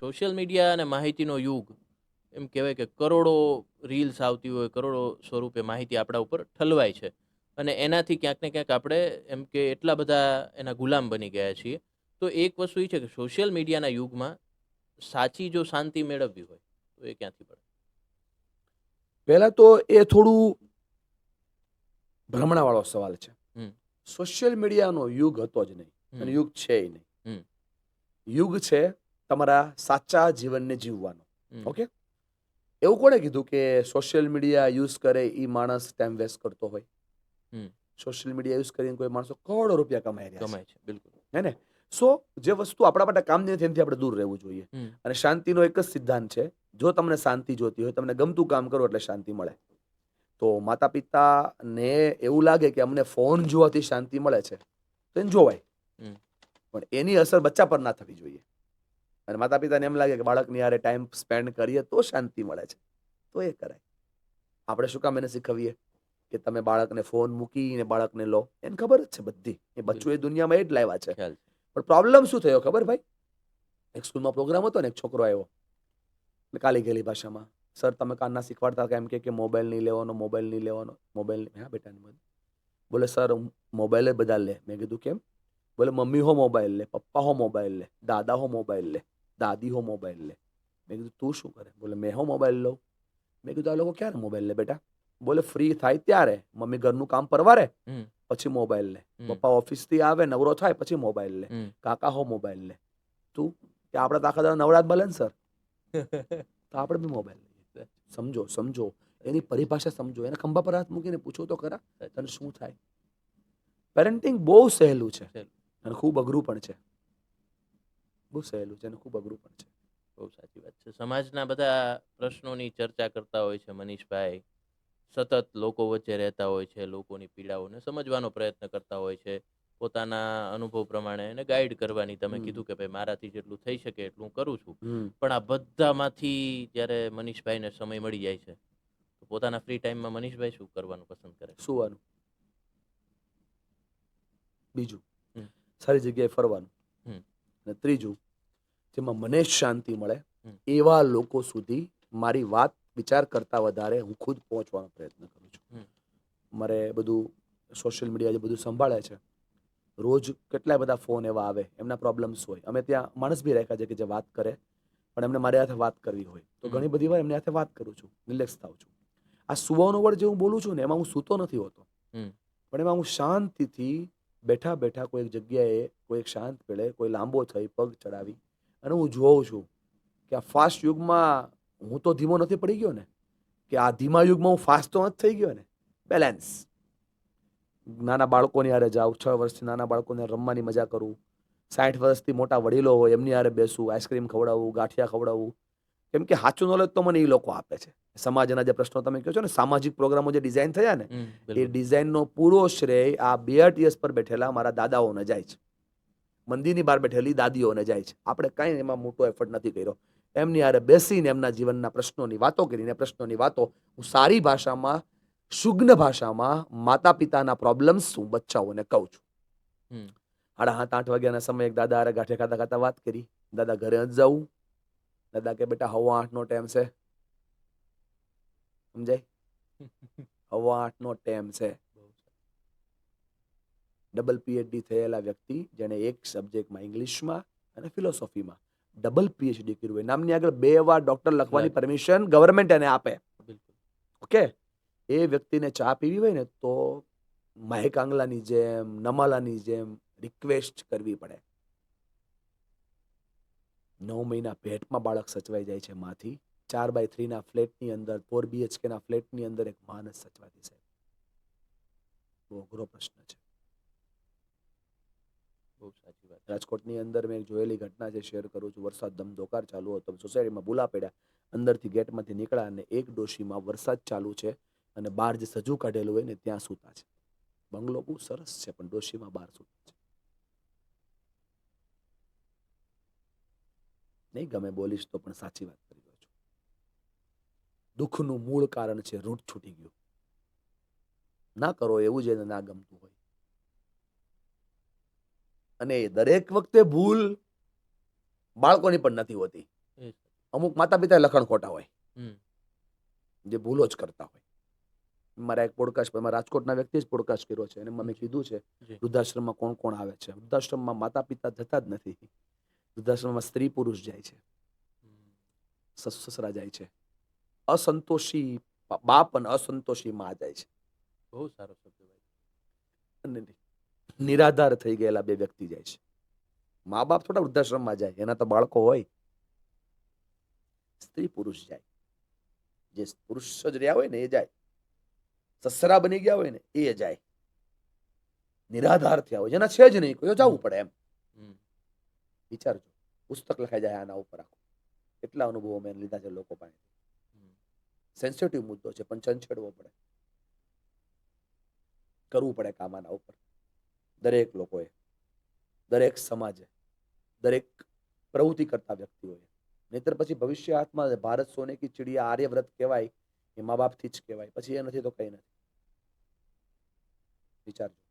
Social media અને માહિતીનો યુગ એમ કહેવાય કે કરોડો રીલ્સ આવતી હોય, કરોડો સ્વરૂપે માહિતી આપણા ઉપર ઠલવાય છે અને એનાથી ક્યાંક ને ક્યાંક આપણે એમ કે એટલા બધા એના ગુલામ બની ગયા છીએ. તો એક વસ્તુ એ છે કે સોશિયલ મીડિયાના યુગમાં સાચી જો શાંતિ મેળવવી હોય તો એ ક્યાંથી પડે? પહેલા તો એ થોડું ભ્રમણાવાળો સવાલ છે. હમ સોશિયલ મીડિયાનો યુગ હતો જ નહીં અને હમ યુગ છે નહીં. હમ યુગ છે તમારા સાચા જીવનને જીવવાનો. હમ ઓકે, એવું કોણે કીધું કે સોશિયલ મીડિયા યુઝ કરે એ માણસ ટાઈમ વેસ્ટ કરતો હોય? હમ સોશિયલ મીડિયા યુઝ કરીને કોઈ માણસો કરોડો રૂપિયા કમાઈ રહ્યા કમાય છે, બિલકુલ. છે, હે ને? સો જે વસ્તુ આપણા માટે કામની નથી એનાથી આપણે દૂર રહેવું જોઈએ. હમ અને શાંતિનો એક જ સિદ્ધાંત છે, જો તમને શાંતિ જોતી હોય, તમને ગમતું કામ કરો એટલે શાંતિ મળે. તો માતા પિતાને એવું લાગે કે અમને ફોન જોવાથી શાંતિ મળે છે તો એને જોવાય, હમ પણ એની અસર બચ્ચા પર ના થવી જોઈએ. અને માતા પિતાને એમ લાગે કે બાળકની યારે ટાઈમ સ્પેન્ડ કરીએ તો શાંતિ મળે છે, તો એ કરાય. આપણે શું કામ એને શીખવીએ કે તમે બાળકને ફોન મૂકીને બાળકને લો? એને ખબર જ છે બધી, એ બચ્ચું એ દુનિયામાં એ જ લાવ્યા છે. ખ્યાલ છે. પણ પ્રોબ્લેમ શું થયો ખબર ભાઈ? એક સ્કૂલમાં પ્રોગ્રામ હતો ને, એક છોકરો આવ્યો કાલી ગયેલી ભાષામાં, સર તમે કાનના શીખવાડતા હતા એમ કે મોબાઈલ નહીં લેવાનો, મોબાઈલ નહીં લેવાનો, મોબાઈલ નહીં. હા બેટા નહીં. બોલે સર મોબાઈલ બધા લે. મેં કીધું કેમ? બોલે મમ્મી હો મોબાઈલ લે, પપ્પા હો મોબાઈલ લે, દાદા હો મોબાઈલ લે, દાદી હો મોબાઈલ લે. મેં કીધું તું શું કરે? બોલે મેં હો મોબાઈલ લઉં. મેં કીધું આ લોકો ક્યારે મોબાઈલ લે બેટા? બોલે ફ્રી થાય ત્યારે, મમ્મી ઘરનું કામ પરવારે હમ પછી મોબાઈલ લે, હમ પપ્પા ઓફિસથી આવે નવરો થાય પછી મોબાઈલ લે, હમ કાકા હો મોબાઈલ લે. તું કે આપણે તો આખા દાડા નવરા જ મળે ને સર, તો આપણે બી મોબાઈલ લઈએ. સમજો સમજો, એની પરિભાષા સમજો, એને ખંભા પર હાથ મૂકીને પૂછો તો ખરા તને શું થાય. પેરેન્ટિંગ બહુ સહેલું છે સહેલું. અને ખૂબ અઘરું પણ છે. બહુ સહેલું છે અને ખૂબ અઘરું પણ છે. બહુ સાચી વાત છે. સમાજના બધા પ્રશ્નોની ચર્ચા કરતા હોય છે મનીષભાઈ, સતત લોકો વચ્ચે રહેતા હોય છે, લોકોની પીડાઓને સમજવાનો પ્રયત્ન કરતા હોય છે, પોતાના અનુભવ પ્રમાણે એને ગાઈડ કરવાની. તમે હમ. કીધું કે ભાઈ મારાથી જેટલું થઈ શકે એટલું હું કરું છું. હમ. પણ આ બધામાંથી જ્યારે મનીષભાઈને સમય મળી જાય છે તો પોતાના ફ્રી ટાઈમમાં મનીષભાઈ શું કરવાનું પસંદ કરે? સુવાનું, બીજું હમ સારી જગ્યાએ ફરવાનું, હમ અને ત્રીજું જેમાં મને જ શાંતિ મળે હમ એવા લોકો સુધી મારી વાત વિચાર કરતા વધારે હું ખુદ પહોંચવાનો પ્રયત્ન કરું છું. હમ મારે બધું સોશિયલ મીડિયા જે બધું સંભાળે છે, રોજ કેટલાય બધા ફોન એવા આવે, એમના પ્રોબ્લેમ્સ હોય. અમે ત્યાં માણસ બી રાખ્યા છે કે જે વાત કરે, પણ એમને મારી સાથે વાત કરવી હોય તો હમ ઘણી બધી વાર એમની સાથે વાત કરું છું, રિલેક્સ થાઉં છું. આ સુવાનો વર્ડ જે હું બોલું છું ને એમાં હું સૂતો નથી હોતો, હમ પણ એમાં હું શાંતિથી બેઠા બેઠા કોઈ એક જગ્યાએ કોઈ એક શાંત પેળે કોઈ લાંબો થઈ પગ ચડાવી અને હું જોઉં છું કે આ ફાસ્ટ યુગમાં હું તો ધીમો નથી પડી ગયો ને, કે આ ધીમા યુગમાં હું ફાસ્ટ તો નથી થઈ ગયો ને. બેલેન્સ. નાના બાળકોની હારે જાઉં, 6 વર્ષથી નાના બાળકોને રમવાની મજા કરું, 60 વર્ષથી મોટા વડીલો હોય એમની હારે બેસું, આઈસ્ક્રીમ ખવડાવવું, ગાંઠિયા ખવડાવવું. કેમ કે સાચું નોલેજ તો મને એ લોકો આપે છે. સમાજના જે પ્રશ્નો તમે કહો છો ને, સામાજિક પ્રોગ્રામો જે ડિઝાઇન થયા ને, એ બિલકુલ. ડિઝાઇનનો પૂરો શ્રેય આ BRTS પર બેઠેલા મારા દાદાઓને જાય છે, મંદિરની બહાર બેઠેલી દાદીઓને જાય છે. આપણે કાંઈ એમાં મોટો એફર્ટ નથી કર્યો. એમની હારે બેસીને એમના જીવનના પ્રશ્નોની વાતો કરીને, પ્રશ્નોની વાતો હું સારી ભાષામાં, શુગ્ન ભાષામાં માતા પિતાના પ્રોબ્લેમ્સ હું બચ્ચાઓને કહું છું. હમ 7:30-8 વાગ્યાના સમયે એક દાદા હારે ગાંઠે ખાતા ખાતા વાત કરી. દાદા ઘરે જ જવું? દાદા કે બેટા 7:15નો ટાઈમ છે. સમજાય? 7:15નો ટાઈમ છે. ડબલ PhD થયેલા વ્યક્તિ જેને એક સબ્જેક્ટમાં ઇંગ્લિશમાં અને ફિલોસોફીમાં ડબલ PhD કર્યું હોય, નામની આગળ 2 વાર ડોક્ટર લખવાની પરમિશન ગવર્મેન્ટ એને આપે. બિલકુલ. ઓકે, એ વ્યક્તિને ચા પીવી હોય ને તો મહેક આંગલાની જેમ, નમાલાની જેમ રિક્વેસ્ટ કરવી પડે. 9 મહિના પેટમાં બાળક સચવાઈ જાય છે માંથી. 4x3ના ફ્લેટની અંદર, 4 BHKના ફ્લેટની અંદર એક માણસ સચવાતી છે. બહુ અઘરો પ્રશ્ન છે. બહુ સાચી વાત છે. રાજકોટની અંદર મેં જોયેલી ઘટના છે, શેર કરું છું. વરસાદ ધમધોકાર ચાલુ હતો, સોસાયટીમાં ભૂલા પડ્યા, અંદરથી ગેટમાંથી નીકળ્યા અને એક ડોશીમાં વરસાદ ચાલુ છે અને બહાર જે સજુ કાઢેલું હોય ને ત્યાં સૂતા છે. બંગલો બહુ સરસ છે પણ ડોશીમાં બહાર સૂતા છે. નહીં ગમે બોલીશ તો પણ સાચી વાત કરી રહ્યો છું. દુઃખનું મૂળ કારણ છે રૂટ છૂટી ગયું. ના કરો એવું જ એને ના ગમતું હોય. અને દરેક વખતે ભૂલ બાળકોની પણ નથી હોતી. એ અમુક માતા પિતા લખણ ખોટા હોય, હમ જે ભૂલો જ કરતા હોય. મારા એક પોડકાસ્ટ રાજકોટના વ્યક્તિએ જ પોડકાસ્ટ કર્યો છે, અને મેં કીધું છે જી વૃદ્ધાશ્રમમાં કોણ કોણ આવે છે. વૃદ્ધાશ્રમમાં માતા પિતા જતા જ નથી. વૃદ્ધાશ્રમમાં સ્ત્રી પુરુષ જાય છે, હમ, સસરા જાય છે, અસંતોષી બાપ અને અસંતોષી માં જાય છે, બહુ સારો શબ્દ ભાઈ. અને નિરાધાર થઈ ગયેલા બે વ્યક્તિ જાય છે. મા બાપ થોડા વૃદ્ધાશ્રમમાં જાય, એના તો બાળકો હોય. સ્ત્રી પુરુષ જાય, જે પુરુષ જ રહ્યા હોય ને એ જાય, સસરા બની ગયા હોય ને એ જાય, નિરાધાર થયા હોય, જેના છે જ નહીં કોઈ, જવું પડે એમ. હમ વિચારજો, પુસ્તક લખાઈ જાય આના ઉપર આખું. એટલા અનુભવો મેં લીધા છે લોકો પાસે. હમ સેન્સિટિવ મુદ્દો છે, પણ ચંચેડવો પડે, કરવું પડે કામ આના ઉપર. દરેક લોકોએ, દરેક સમાજે, દરેક પ્રવૃત્તિ કરતા વ્યક્તિઓએ. નહીતર પછી ભવિષ્ય હાથમાં. ભારત સોને કી ચિડિયા, આર્યવ્રત કહેવાય એ મા બાપથી જ કહેવાય, પછી એ નથી તો કઈ નથી. વિચારજો.